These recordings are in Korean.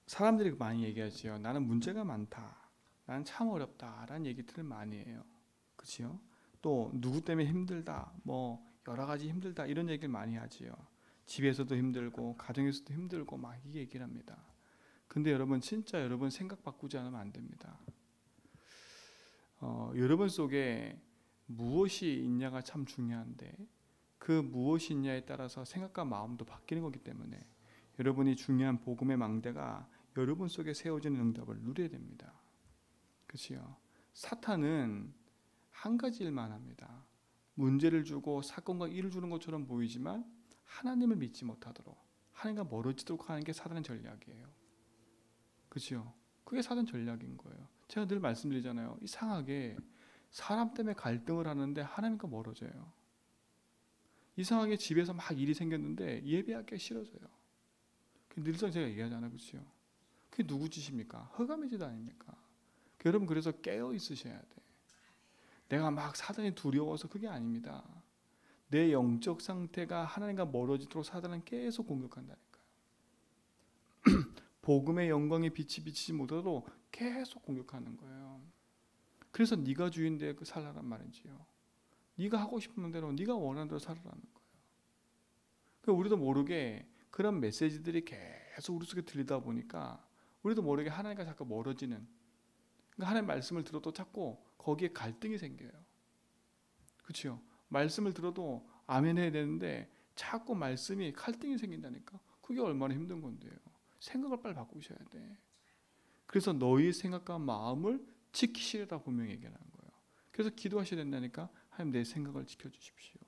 사람들이 많이 얘기하지요. 나는 문제가 많다. 나는 참 어렵다. 라는 얘기들을 많이 해요. 그치요? 또 누구 때문에 힘들다. 뭐 여러 가지 힘들다. 이런 얘기를 많이 하지요. 집에서도 힘들고 가정에서도 힘들고 막 이 얘기를 합니다. 근데 여러분 진짜 여러분 생각 바꾸지 않으면 안 됩니다. 여러분 속에 무엇이 있냐가 참 중요한데 그 무엇이 있냐에 따라서 생각과 마음도 바뀌는 거기 때문에 여러분이 중요한 복음의 망대가 여러분 속에 세워지는 응답을 누려야 됩니다. 그렇지요? 사탄은 한 가지 일만 합니다. 문제를 주고 사건과 일을 주는 것처럼 보이지만 하나님을 믿지 못하도록 하나님과 멀어지도록 하는 게 사단의 전략이에요. 그렇죠? 그게 사단 전략인 거예요. 제가 늘 말씀드리잖아요. 이상하게 사람 때문에 갈등을 하는데 하나님과 멀어져요. 이상하게 집에서 막 일이 생겼는데 예배하기가 싫어져요. 늘상 제가 얘기하잖아요. 그렇죠? 그게 누구 짓입니까? 흑암의 짓 아닙니까? 여러분 그래서 깨어 있으셔야 돼. 내가 막 사단이 두려워서 그게 아닙니다. 내 영적 상태가 하나님과 멀어지도록 사단은 계속 공격한다니까요. 복음의 영광의 빛이 비치지 못하도록 계속 공격하는 거예요. 그래서 네가 주인되어 살라란 말이지요. 네가 하고 싶은 대로 네가 원하는 대로 살아라는 거예요. 그러니까 우리도 모르게 그런 메시지들이 계속 우리 속에 들리다 보니까 우리도 모르게 하나님과 자꾸 멀어지는, 그러니까 하나님 말씀을 들어도 자꾸 거기에 갈등이 생겨요. 그렇죠? 말씀을 들어도 아멘 해야 되는데 자꾸 말씀이 갈등이 생긴다니까. 그게 얼마나 힘든 건데요. 생각을 빨리 바꾸셔야 돼. 그래서 너희 생각과 마음을 지키시려다 분명히 얘기하는 거예요. 그래서 기도하셔야 된다니까. 하나님 내 생각을 지켜주십시오.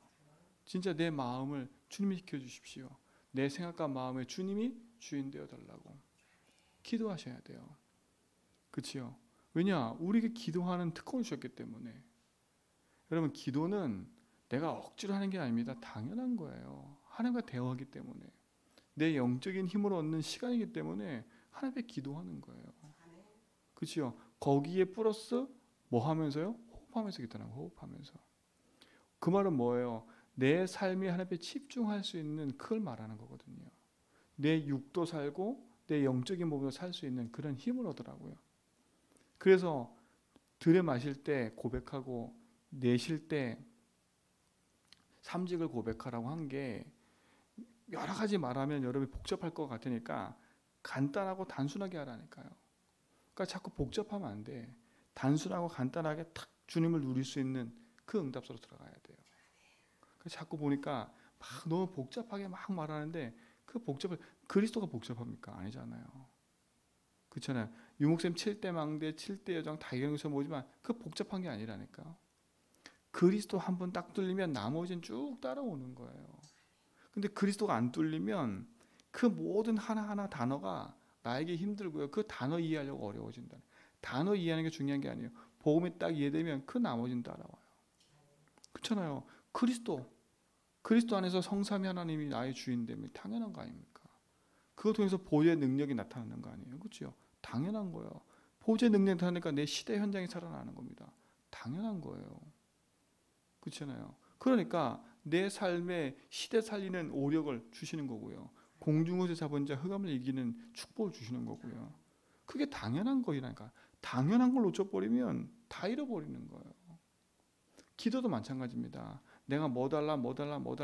진짜 내 마음을 주님이 지켜주십시오. 내 생각과 마음에 주님이 주인 되어달라고 기도하셔야 돼요. 그렇지요? 왜냐? 우리에게 기도하는 특권을 주셨기 때문에. 여러분 기도는 내가 억지로 하는 게 아닙니다. 당연한 거예요. 하나님과 대화하기 때문에. 내 영적인 힘을 얻는 시간이기 때문에 하나님께 기도하는 거예요. 그렇죠? 거기에 플러스 뭐 하면서요? 호흡하면서 기도하는 거예요. 호흡하면서. 그 말은 뭐예요? 내 삶이 하나님께 집중할 수 있는 그걸 말하는 거거든요. 내 육도 살고 내 영적인 몸도 살 수 있는 그런 힘을 얻으라고요. 그래서 들여 마실 때 고백하고 내쉴 때 삼직을 고백하라고 한 게 여러 가지 말하면 여러분이 복잡할 것 같으니까 간단하고 단순하게 하라니까요. 그러니까 자꾸 복잡하면 안 돼. 단순하고 간단하게 탁 주님을 누릴 수 있는 그 응답소로 들어가야 돼요. 자꾸 보니까 막 너무 복잡하게 막 말하는데 그 복잡을 그리스도가 복잡합니까? 아니잖아요. 그렇잖아요. 유목쌤 7대 망대, 7대 여정 다 이런 것처럼 보지만 그 복잡한 게 아니라니까. 그리스도 한 번 딱 뚫리면 나머지는 쭉 따라오는 거예요. 근데 그리스도가 안 뚫리면 그 모든 하나하나 단어가 나에게 힘들고요. 그 단어 이해하려고 어려워진다. 단어 이해하는 게 중요한 게 아니에요. 복음이 딱 이해되면 그 나머지는 따라와요. 그렇잖아요. 그리스도 안에서 성삼위 하나님이 나의 주인됨이 당연한 거 아닙니까? 그거 통해서 보좌의 능력이 나타나는 거 아니에요? 그렇죠? 당연한 거예요. 보좌의 능력이 나타나니까 내 시대 현장이 살아나는 겁니다. 당연한 거예요. 그렇잖아요. 그러니까 내 삶에 시대 살리는 오력을 주시는 거고요. 공중옷에 잡은 자 흑암을 이기는 축복을 주시는 거고요. 그게 당연한 거라니까. 당연한 걸 놓쳐버리면 다 잃어버리는 거예요. 기도도 마찬가지입니다. 내가 뭐 달라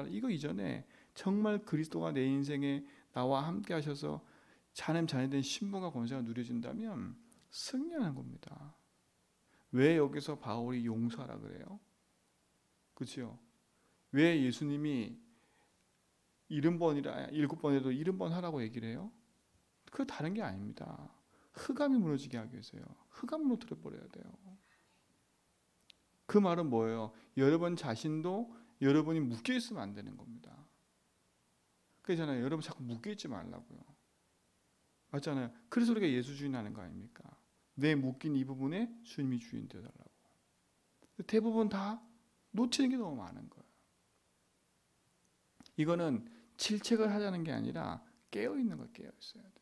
이거 이전에 정말 그리스도가 내 인생에 나와 함께 하셔서 자녀된 신분과 권세가 누려진다면 승리하는 겁니다. 왜 여기서 바울이 용서하라 그래요? 그렇죠? 왜 예수님이 70번이라 7번에도 70번 하라고 얘기를 해요? 그 다른 게 아닙니다. 흑암이 무너지게 하기 위해서요. 흑암 무너뜨려 버려야 돼요. 그 말은 뭐예요? 여러분 자신도 여러분이 묶여 있으면 안 되는 겁니다. 그렇잖아요. 여러분 자꾸 묶여 있지 말라고요. 맞잖아요. 그래서 우리가 예수 주인 하는 거 아닙니까? 내 묶인 이 부분에 주님이 주인 되어달라고. 대부분 다 놓치는 게 너무 많은 거예요. 이거는 질책을 하자는 게 아니라 깨어있는 걸 깨어 있어야 돼요.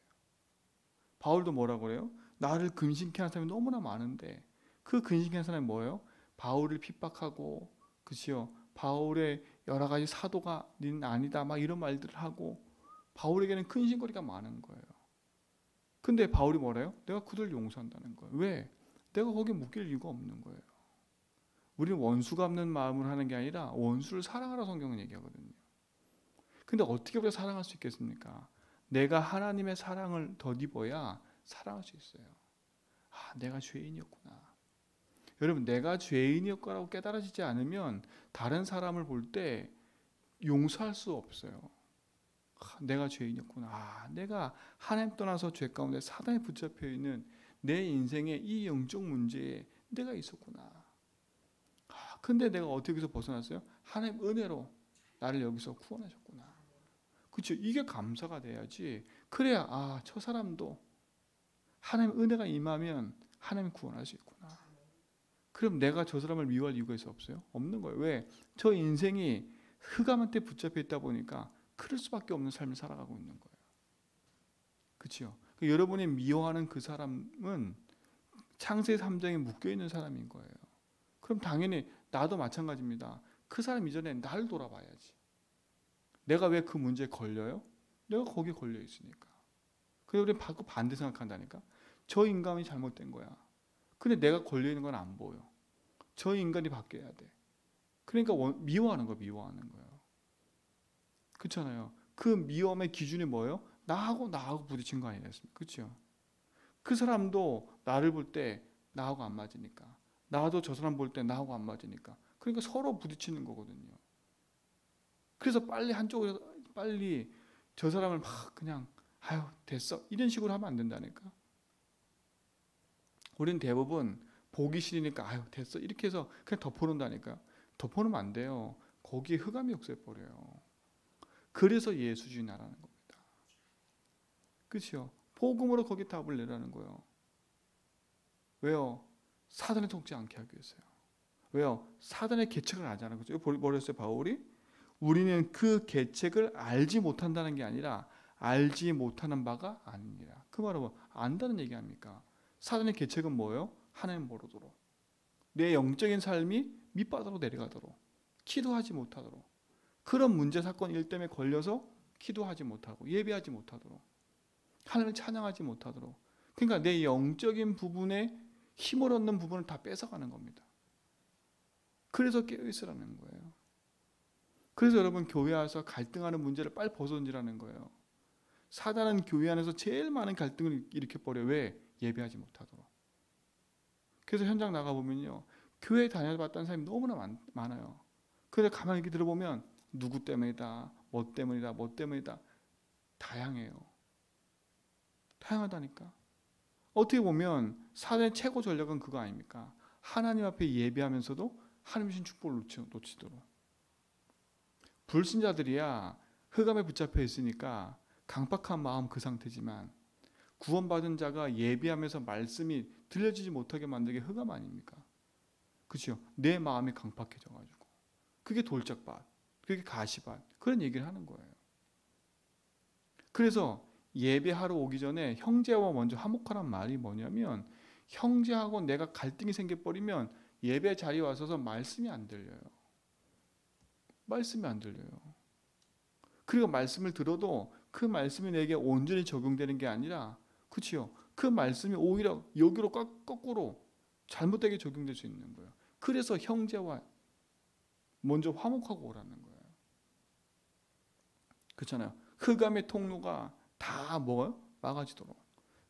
바울도 뭐라고 그래요? 나를 근심케 하는 사람이 너무나 많은데 그 근심케 하는 사람이 뭐예요? 바울을 핍박하고, 그치요? 바울의 여러 가지 사도가 닌 아니다 막 이런 말들을 하고 바울에게는 근심거리가 많은 거예요. 근데 바울이 뭐래요? 내가 그들을 용서한다는 거예요. 왜? 내가 거기에 묶일 이유가 없는 거예요. 우리는 원수 갚는 마음으로 하는 게 아니라 원수를 사랑하라 성경은 얘기하거든요. 근데 어떻게 우리가 사랑할 수 있겠습니까? 내가 하나님의 사랑을 덧입어야 사랑할 수 있어요. 아, 내가 죄인이었구나. 여러분, 내가 죄인이었다고 깨달아지지 않으면 다른 사람을 볼 때 용서할 수 없어요. 아, 내가 죄인이었구나. 아, 내가 하나님 떠나서 죄 가운데 사단에 붙잡혀 있는 내 인생의 이 영적 문제에 내가 있었구나. 아, 근데 내가 어떻게 해서 벗어났어요? 하나님 은혜로 나를 여기서 구원하셨구나. 그렇죠? 이게 감사가 돼야지. 그래야 아, 저 사람도 하나님 은혜가 임하면 하나님 구원할 수 있구나. 그럼 내가 저 사람을 미워할 이유가 있어 없어요? 없는 거예요. 왜? 저 인생이 흑암한테 붙잡혀 있다 보니까 그럴 수밖에 없는 삶을 살아가고 있는 거예요. 그렇죠? 여러분이 미워하는 그 사람은 창세기 3장에 묶여 있는 사람인 거예요. 그럼 당연히 나도 마찬가지입니다. 그 사람 이전에 나를 돌아봐야지. 내가 왜 그 문제에 걸려요? 내가 거기에 걸려 있으니까. 그래서 우리는 반대 생각한다니까. 저 인간이 잘못된 거야. 근데 내가 걸려 있는 건 안 보여. 저 인간이 바뀌어야 돼. 그러니까 미워하는 거예요. 미워하는 거예요. 그렇잖아요. 그 미움의 기준이 뭐예요? 나하고 부딪힌 거 아니겠습니까? 그렇죠? 그 사람도 나를 볼 때 나하고 안 맞으니까, 나도 저 사람 볼 때 나하고 안 맞으니까, 그러니까 서로 부딪히는 거거든요. 그래서 빨리 저 사람을 막 그냥 아유 됐어 이런 식으로 하면 안 된다니까. 우리는 대부분 보기 싫으니까 아유 됐어 이렇게 해서 그냥 덮어놓는다니까. 덮어놓으면 안 돼요. 거기에 흑암이 역사해버려요. 그래서 예수주의 나라는 겁니다. 그렇죠? 복음으로 거기 답을 내라는 거예요. 왜요? 사단에 속지 않게 하기 위해서요. 왜요? 사단의 계책을 알잖아요. 그죠? 뭐랬어요 바울이? 우리는 그 계책을 알지 못한다는 게 아니라 알지 못하는 바가 아니니라. 그 말은 뭐 안다는 얘기 아닙니까? 사단의 계책은 뭐예요? 하나님 모르도록, 내 영적인 삶이 밑바닥으로 내려가도록, 기도하지 못하도록, 그런 문제 사건 일 때문에 걸려서 기도하지 못하고 예배하지 못하도록, 하나님을 찬양하지 못하도록, 그러니까 내 영적인 부분에 힘을 얻는 부분을 다 뺏어가는 겁니다. 그래서 깨어있으라는 거예요. 그래서 여러분 교회 와서 갈등하는 문제를 빨리 벗어던지라는 거예요. 사단은 교회 안에서 제일 많은 갈등을 일으켜버려요. 왜? 예배하지 못하도록. 그래서 현장 나가보면요, 교회 다녀봤다는 사람이 너무나 많아요. 그런데 가만히 이렇게 들어보면 누구 때문이다, 뭐 때문이다 다양해요. 다양하다니까. 어떻게 보면 사단의 최고 전략은 그거 아닙니까? 하나님 앞에 예배하면서도 하나님 주신 축복을 놓치도록. 불신자들이야 흑암에 붙잡혀 있으니까 강박한 마음 그 상태지만, 구원받은 자가 예배하면서 말씀이 들려지지 못하게 만들게 흑암 아닙니까? 그렇죠? 내 마음이 강박해져가지고 그게 돌짝밭, 그게 가시밭, 그런 얘기를 하는 거예요. 그래서 예배하러 오기 전에 형제와 먼저 화목하란 말이 뭐냐면, 형제하고 내가 갈등이 생겨버리면 예배 자리에 와서서 말씀이 안 들려요. 말씀이 안 들려요. 그리고 말씀을 들어도 그 말씀이 내게 온전히 적용되는 게 아니라, 그렇죠? 그 말씀이 오히려 여기로 거꾸로 잘못되게 적용될 수 있는 거예요. 그래서 형제와 먼저 화목하고 오라는 거예요. 그렇잖아요. 흑암의 통로가 다 뭐예요? 막아지도록.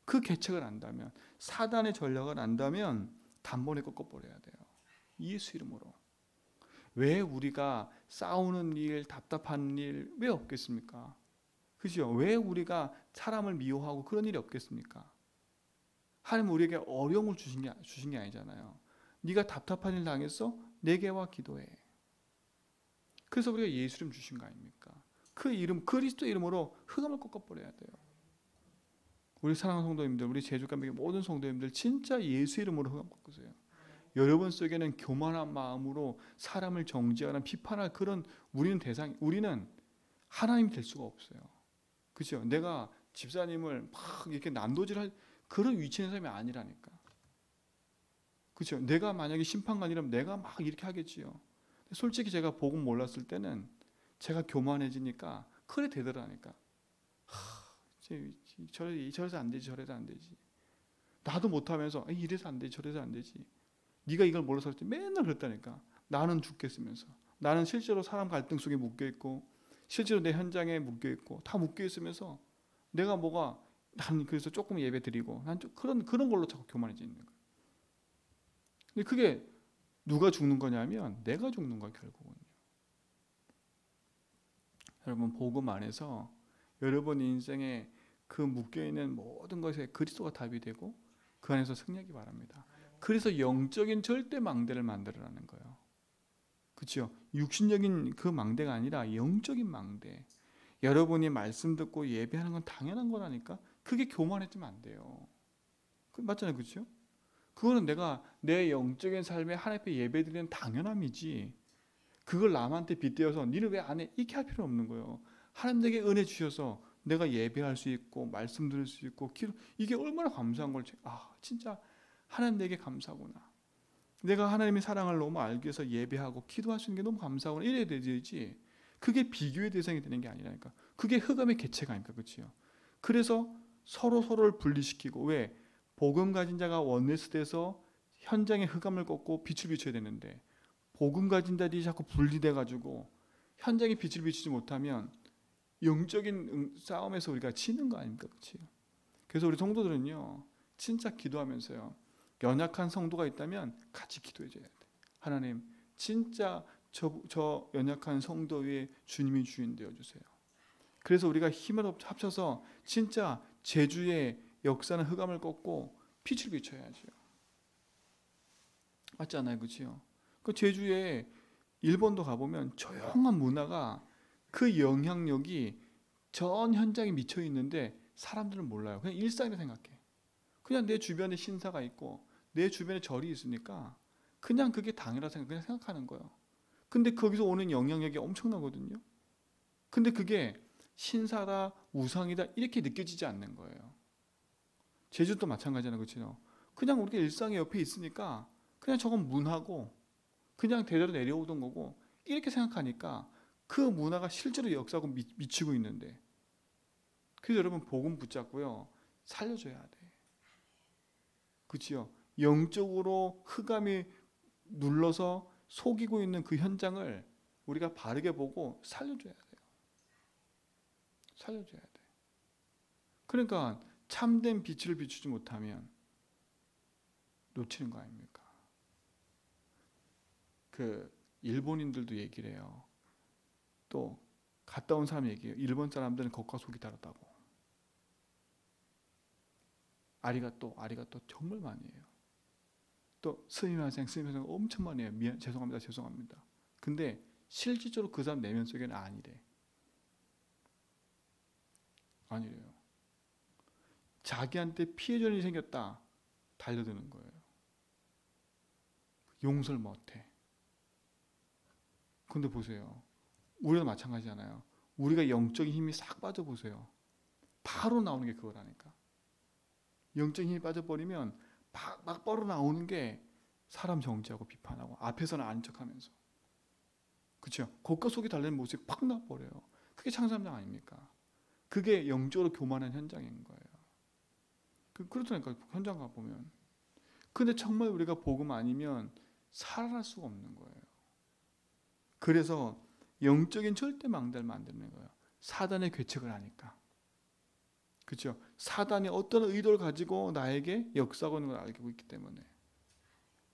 그 계책을 안다면, 사단의 전략을 안다면 단번에 꺾어버려야 돼요. 예수 이름으로. 왜 우리가 싸우는 일, 답답한 일 왜 없겠습니까? 그죠? 왜 우리가 사람을 미워하고 그런 일이 없겠습니까? 하나님 우리에게 어려움을 주신 게 아니잖아요. 네가 답답한 일 당했어? 내게 와 기도해. 그래서 우리가 예수 이름 주신 거 아닙니까? 그 이름, 그리스도 이름으로 흑암을 꺾어버려야 돼요. 우리 사랑하는 성도님들, 우리 제주감백의 모든 성도님들, 진짜 예수 이름으로 흑암 꺾으세요. 여러분 속에는 교만한 마음으로 사람을 정죄하는, 비판할 그런 우리는 하나님이 될 수가 없어요. 그렇죠? 내가 집사님을 막 이렇게 난도질할 그런 위치의 사람이 아니라니까. 그렇죠? 내가 만약에 심판관이라면 내가 막 이렇게 하겠지요. 솔직히 제가 복음 몰랐을 때는 제가 교만해지니까 그래 되더라니까. 저래서 안 되지, 저래서 안 되지. 나도 못하면서 이래서 안 되지, 저래서 안 되지. 네가 이걸 몰라서 그랬지. 맨날 그랬다니까. 나는 죽겠으면서. 나는 실제로 사람 갈등 속에 묶여 있고, 실제로 내 현장에 묶여 있고, 다 묶여 있으면서 내가 난 그래서 조금 예배 드리고, 난 좀 그런 걸로 자꾸 교만해져 있는 거예요. 근데 그게 누가 죽는 거냐면 내가 죽는 거야, 결국은요. 여러분, 복음 안에서 여러분 인생에 그 묶여 있는 모든 것에 그리스도가 답이 되고 그 안에서 승리하기 바랍니다. 그래서 영적인 절대 망대를 만들어라는 거예요. 그렇죠? 육신적인 그 망대가 아니라 영적인 망대. 여러분이 말씀 듣고 예배하는 건 당연한 거라니까. 그게 교만해지면 안 돼요. 맞잖아요, 그렇죠? 그거는 내가 내 영적인 삶에 하나님 앞에 예배드리는 당연함이지. 그걸 남한테 빗대어서 니는 왜 안 해? 이렇게 할 필요 없는 거예요. 하나님 내게 은혜 주셔서 내가 예배할 수 있고 말씀 들을 수 있고 이게 얼마나 감사한 걸 진짜 하나님 내게 감사구나. 내가 하나님의 사랑을 너무 알기 위해서 예배하고 기도할 수 있는 게 너무 감사하구나. 이래야 되지. 그게 비교의 대상이 되는 게 아니라니까. 그게 흑암의 개체가 아닙니까? 그렇죠? 그래서 서로를 분리시키고 왜? 복음 가진 자가 원네스 돼서 현장의 흑암을 꺾고 빛을 비춰야 되는데 복음 가진 자들이 자꾸 분리돼 가지고 현장에 빛을 비추지 못하면 영적인 싸움에서 우리가 지는 거 아닙니까? 그렇죠? 그래서 우리 성도들은요. 진짜 기도하면서요. 연약한 성도가 있다면 같이 기도해 줘야 돼. 하나님, 진짜 저 연약한 성도 위에 주님이 주인 되어 주세요. 그래서 우리가 힘을 합쳐서 진짜 제주의 역사는 흑암을 꺾고 빛을 비춰야죠. 맞지 않아요? 그렇죠? 그 제주에 일본도 가보면 조용한 문화가 그 영향력이 전 현장에 미쳐 있는데 사람들은 몰라요. 그냥 일상이라 생각해. 그냥 내 주변에 신사가 있고 내 주변에 절이 있으니까 그냥 그게 당연하다 그냥 생각하는 거예요. 근데 거기서 오는 영향력이 엄청나거든요. 근데 그게 신사다 우상이다 이렇게 느껴지지 않는 거예요. 제주도 마찬가지잖아요. 그렇죠? 그냥 우리가 일상의 옆에 있으니까 그냥 저건 문화고 그냥 대대로 내려오던 거고 이렇게 생각하니까 그 문화가 실제로 역사하고 미치고 있는데 그래서 여러분 복음 붙잡고요. 살려줘야 돼. 그렇죠? 영적으로 흑암이 눌러서 속이고 있는 그 현장을 우리가 바르게 보고 살려줘야 돼요. 살려줘야 돼. 그러니까 참된 빛을 비추지 못하면 놓치는 거 아닙니까? 그 일본인들도 얘기를 해요. 또 갔다 온 사람 얘기해요. 일본 사람들은 겉과 속이 다르다고. 아리가또 정말 많이 해요. 또 스미마생 엄청 많이 해요. 죄송합니다. 근데 실질적으로 그 사람 내면 속에는 아니래요. 자기한테 피해줄 일이 생겼다. 달려드는 거예요. 용서를 못해. 근데 보세요. 우리도 마찬가지잖아요. 우리가 영적인 힘이 싹 빠져보세요. 바로 나오는 게 그거라니까. 영적인 힘이 빠져버리면 막 뻗어 나오는 게 사람 정죄하고 비판하고 앞에서는 아는 척하면서 그렇죠? 겉과 속이 달리는 모습이 팍 나버려요. 그게 창조함장 아닙니까? 그게 영적으로 교만한 현장인 거예요. 그렇다니까 현장 가보면. 근데 정말 우리가 복음 아니면 살아날 수가 없는 거예요. 그래서 영적인 절대 망대를 만드는 거예요. 사단의 괴책을 하니까. 그렇죠? 사단이 어떤 의도를 가지고 나에게 역사하고 있는 걸 알고 있기 때문에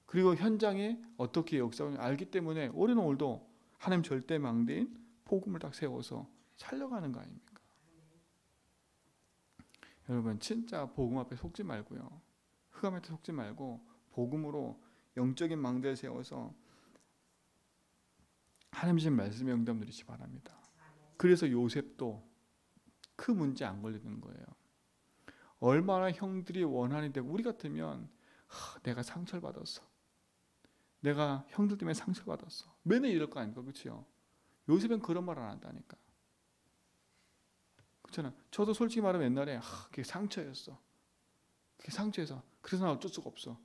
그리고 현장에 어떻게 역사하고 있는 걸 알기 때문에 우리는 오늘도 하나님 절대 망대인 복음을 딱 세워서 살려가는 거 아닙니까? 여러분 진짜 복음 앞에 속지 말고요. 흑암 앞에 속지 말고 복음으로 영적인 망대를 세워서 하나님 주신 말씀에 응답 누리시 바랍니다. 그래서 요셉도 그 문제 안 걸리는 거예요. 얼마나 형들이 원한인데 우리 같으면 내가 상처를 받았어. 내가 형들 때문에 상처를 받았어. 맨날 이럴 거 아닙니까? 그렇죠? 요셉은 그런 말 안 한다니까. 그렇잖아. 저도 솔직히 말하면 옛날에 그게 상처였어. 그게 상처여서 그래서 난 어쩔 수가 없어.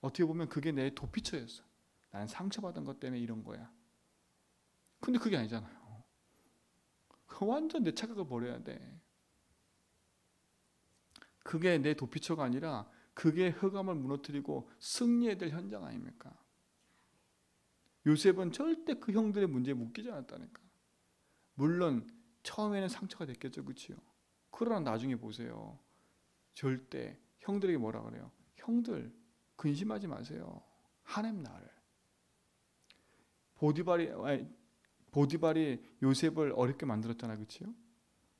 어떻게 보면 그게 내 도피처였어. 난 상처받은 것 때문에 이런 거야. 근데 그게 아니잖아요. 완전 내 착각을 버려야 돼. 그게 내 도피처가 아니라 그게 흑암을 무너뜨리고 승리해야 될 현장 아닙니까? 요셉은 절대 그 형들의 문제에 묶이지 않았다니까. 물론 처음에는 상처가 됐겠죠, 그렇지요? 그러나 나중에 보세요. 절대 형들에게 뭐라 그래요? 형들 근심하지 마세요. 하나님 나를. 보디발이 요셉을 어렵게 만들었잖아요, 그렇지요?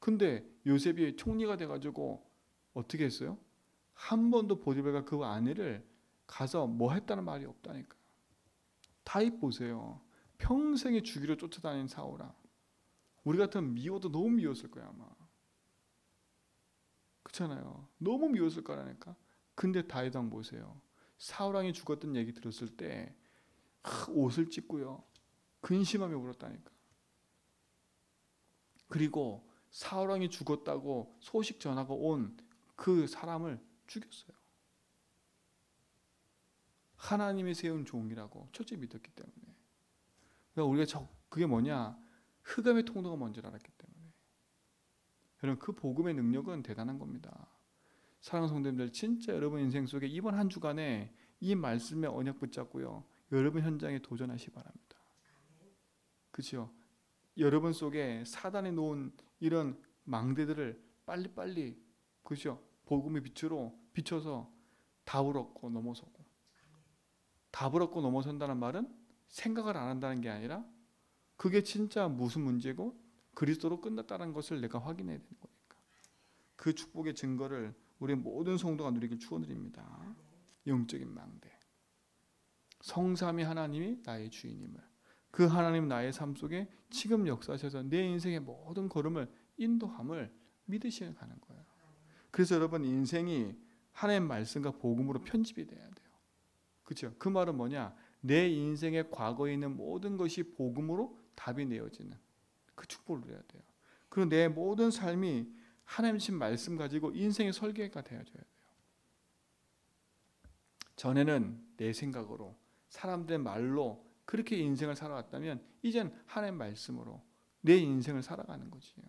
근데 요셉이 총리가 돼가지고 어떻게 했어요? 한 번도 보디발과 그 아내를 가서 뭐 했다는 말이 없다니까. 다윗 보세요. 평생에 주기로 쫓아다닌 사울아. 우리 같으면 미워도 너무 미웠을 거야 아마. 그렇잖아요. 너무 미웠을 거라니까. 근데 다윗 왕 보세요. 사울 왕이 죽었던 얘기 들었을 때 옷을 찢고요. 근심하며 울었다니까. 그리고 사울 왕이 죽었다고 소식 전하고 온 그 사람을 죽였어요. 하나님이 세운 종이라고 철저히 믿었기 때문에. 그러니까 우리가 그게 뭐냐? 흑암의 통로가 뭔지 알았기 때문에. 여러분 그 복음의 능력은 대단한 겁니다. 사랑하는 성도님들, 진짜 여러분 인생 속에 이번 한 주간에 이 말씀의 언약 붙잡고요. 여러분 현장에 도전하시기 바랍니다. 그렇죠? 여러분 속에 사단이 놓은 이런 망대들을 빨리빨리, 그렇죠? 복음의 빛으로 비춰서 답을 얻고 넘어서고. 답을 얻고 넘어선다는 말은 생각을 안 한다는 게 아니라 그게 진짜 무슨 문제고 그리스도로 끝났다는 것을 내가 확인해야 되는 거니까. 그 축복의 증거를 우리 모든 성도가 누리길 축원드립니다. 영적인 망대. 성삼위 하나님이 나의 주인임을, 그 하나님 나의 삶 속에 지금 역사하셔서 내 인생의 모든 걸음을 인도함을 믿으시며 가는 거예요. 그래서 여러분 인생이 하나님의 말씀과 복음으로 편집이 돼야 돼요. 그렇죠? 그 말은 뭐냐? 내 인생의 과거에 있는 모든 것이 복음으로 답이 내어지는 그 축복을 누려야 돼요. 그리고 내 모든 삶이 하나님 신 말씀 가지고 인생의 설계가 되어져야 돼요. 전에는 내 생각으로 사람들의 말로 그렇게 인생을 살아왔다면 이젠 하나님 말씀으로 내 인생을 살아가는 거지요.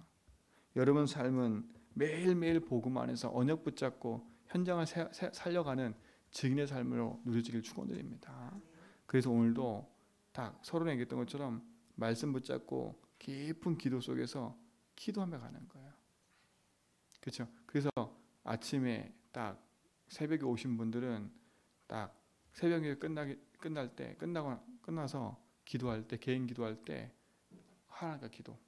여러분 삶은 매일매일 복음 안에서 언약 붙잡고 현장을 살려가는 증인의 삶으로 누려지길 축원드립니다. 그래서 오늘도 딱 서로 얘기했던 것처럼 말씀 붙잡고 깊은 기도 속에서 기도하며 가는 거예요. 그렇죠? 그래서 아침에 딱 새벽에 오신 분들은 딱 새벽에 끝나서 기도할 때, 개인 기도할 때 하나님과 기도,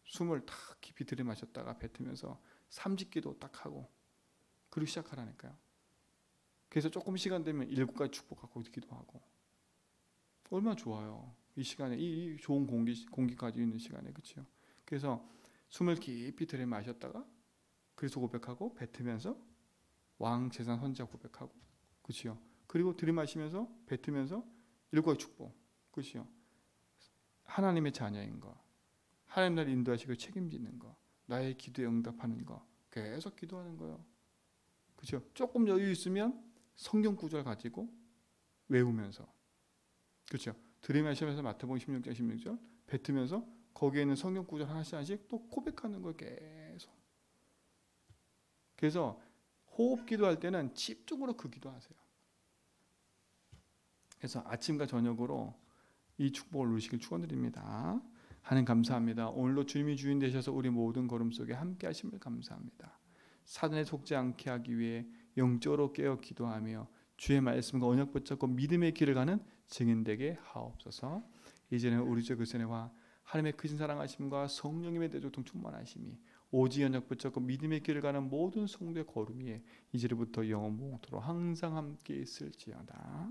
숨을 탁 깊이 들이마셨다가 뱉으면서 삼직기도 딱 하고 그리고 시작하라니까요. 그래서 조금 시간 되면 7가지 축복하고 기도하고. 얼마나 좋아요. 이 시간에 이 좋은 공기 가지고 있는 시간에. 그렇죠? 그래서 숨을 깊이 들이마셨다가 그리스도 고백하고 뱉으면서 왕 제산 선지자 고백하고. 그렇죠? 그리고 들이마시면서 뱉으면서 7가지 축복. 그렇죠? 하나님의 자녀인 거, 하나님 나를 인도하시고 책임지는 거, 나의 기도에 응답하는 거, 계속 기도하는 거예요. 그렇죠? 조금 여유 있으면 성경 구절 가지고 외우면서, 그렇죠? 들이마시면서 마태복음 16장 16절 뱉으면서 거기에 있는 성경 구절 하나씩 또 고백하는 거 계속. 그래서 호흡 기도할 때는 집중으로 그 기도하세요. 그래서 아침과 저녁으로 이 축복을 누리시길 축원드립니다. 하나님 감사합니다. 오늘도 주님이 주인 되셔서 우리 모든 걸음 속에 함께 하심을 감사합니다. 사단에 속지 않게 하기 위해 영적으로 깨어 기도하며 주의 말씀과 언약 붙잡고 믿음의 길을 가는 증인 되게 하옵소서. 이제는 우리 주 그리스도와 하나님의 크신 사랑하심과 성령님의 대조통 충만하심이 오직 언약 붙잡고 믿음의 길을 가는 모든 성도의 걸음 위에 이제부터 영원 무궁토록 항상 함께 있을지어다.